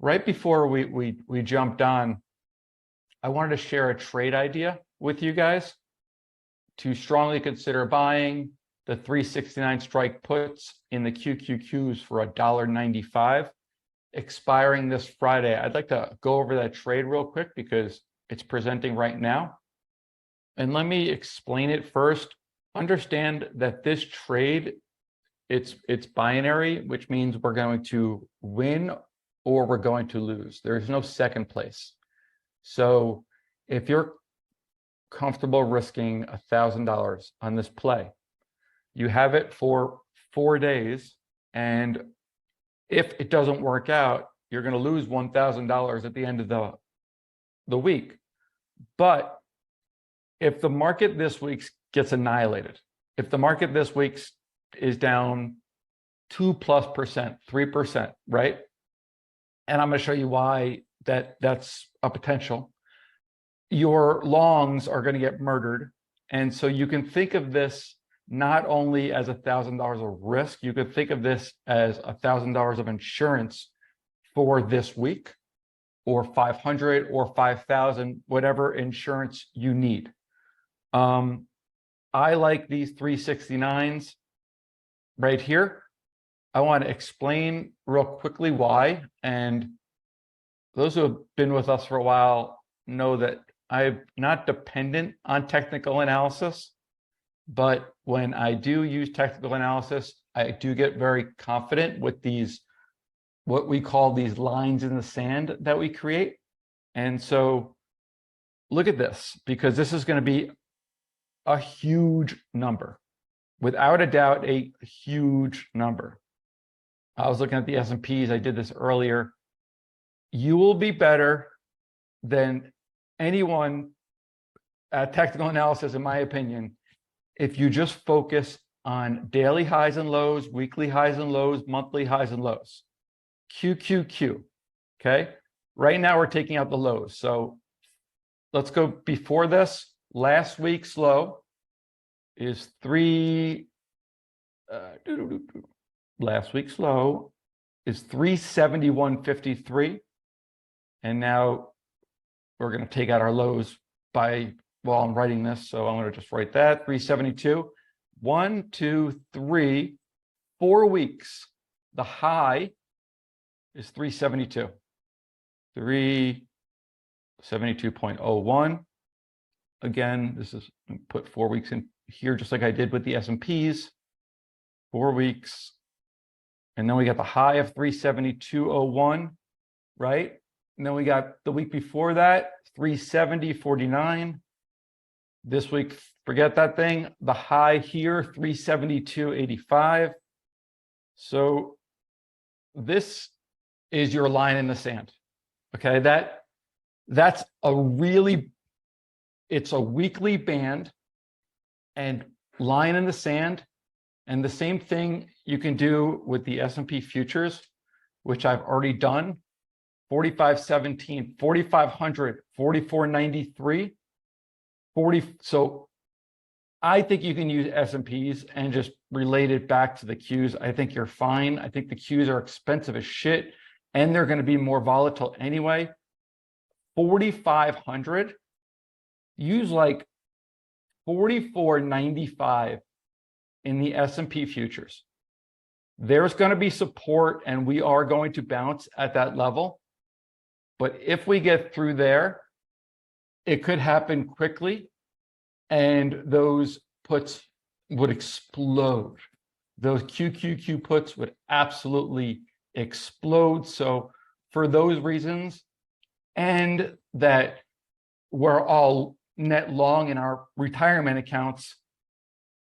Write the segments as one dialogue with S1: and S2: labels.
S1: right before we jumped on, I wanted to share a trade idea with you guys to strongly consider buying the 369 strike puts in the QQQs for $1.95, expiring this Friday. I'd like to go over that trade real quick because it's presenting right now. And let me explain it first. Understand that this trade, it's binary, which means we're going to win or we're going to lose. There's no second place. So if you're comfortable risking $1,000 on this play, you have it for 4 days, and if it doesn't work out, you're going to lose $1,000 at the end of the week. But if the market this week gets annihilated, if the market this week is down 2+%, 3%, right? And I'm going to show you why that's a potential. Your longs are going to get murdered. And so you can think of this not only as $1,000 of risk, you could think of this as $1,000 of insurance for this week, or 500 or 5,000, whatever insurance you need. I like these 369s right here. I want to explain real quickly why. And those who have been with us for a while know that I'm not dependent on technical analysis, but when I do use technical analysis, I do get very confident with these, what we call these lines in the sand that we create. And so look at this, because this is going to be a huge number, without a doubt, a huge number. I was looking at the S&Ps. I did this earlier. You will be better than anyone at technical analysis, in my opinion, if you just focus on daily highs and lows, weekly highs and lows, monthly highs and lows. QQQ, okay? Right now we're taking out the lows. So let's go before this. Last week's low is last week's low is 371.53. And now we're going to take out our lows by, well, I'm writing this, so I'm going to just write that, 372. 1, 2, 3, 4 weeks. The high is 372. 372.01. Again, this is, put 4 weeks in here, just like I did with the S&Ps. 4 weeks. And then we got the high of 372.01, right? And then we got the week before that, 370.49. This week, forget that thing. The high here, 372.85. So this is your line in the sand. Okay, that's a really, it's a weekly band and line in the sand. And the same thing you can do with the S&P futures, which I've already done. 45.17, 4,500, 44.93, 40. So I think you can use S&Ps and just relate it back to the Qs. I think you're fine. I think the Qs are expensive as shit, and they're going to be more volatile anyway. 4,500, use like 44.95 in the S&P futures. There's going to be support, and we are going to bounce at that level. But if we get through there, it could happen quickly, and those puts would explode. Those QQQ puts would absolutely explode. So for those reasons, and that we're all net long in our retirement accounts,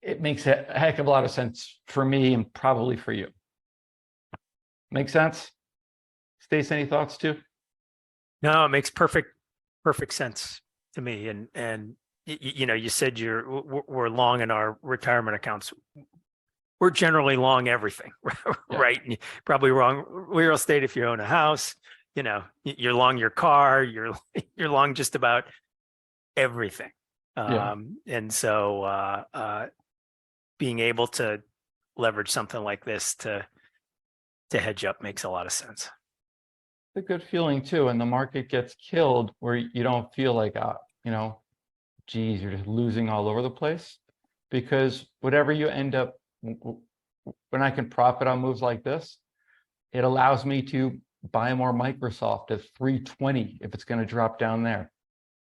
S1: it makes a heck of a lot of sense for me and probably for you. Make sense? Stace, any thoughts too?
S2: No, it makes perfect sense to me. And you know, you said we're long in our retirement accounts. We're generally long everything, right? Yeah. Probably wrong real estate if you own a house. You know, you're long your car. You're long just about everything.
S1: Yeah.
S2: And so being able to leverage something like this to hedge up makes a lot of sense.
S1: a good feeling too. And the market gets killed where you don't feel like, you know, geez, you're just losing all over the place. Because whatever you end up, when I can profit on moves like this, it allows me to buy more Microsoft at 320 if it's going to drop down there,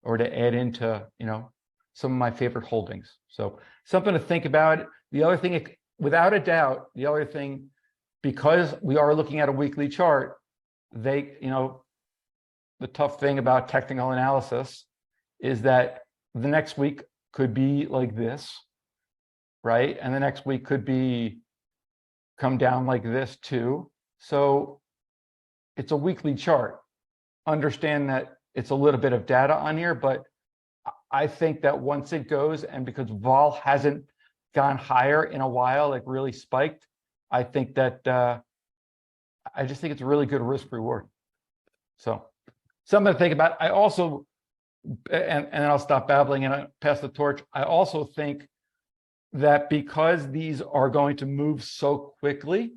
S1: or to add into, you know, some of my favorite holdings. So something to think about. The other thing, without a doubt, the other thing, because we are looking at a weekly chart, they, you know, the tough thing about technical analysis is that the next week could be like this, right? And the next week could be come down like this too. So it's a weekly chart. Understand that it's a little bit of data on here, but I think that once it goes, and because vol hasn't gone higher in a while, like really spiked, I think that I just think it's a really good risk reward. So something to think about. I also, and I'll stop babbling and pass the torch. I also think that because these are going to move so quickly,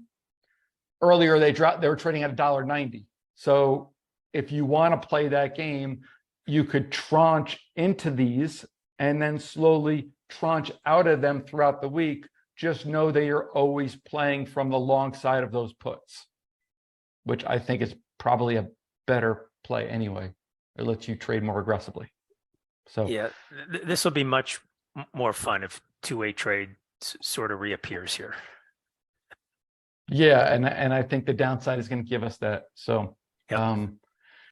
S1: earlier they were trading at $1.90. So if you want to play that game, you could tranche into these and then slowly tranche out of them throughout the week. Just know that you're always playing from the long side of those puts, which I think is probably a better play anyway. It lets you trade more aggressively. So
S2: yeah, this will be much more fun if two-way trade sort of reappears here.
S1: yeah, and I think the downside is going to give us that. So
S2: Yep.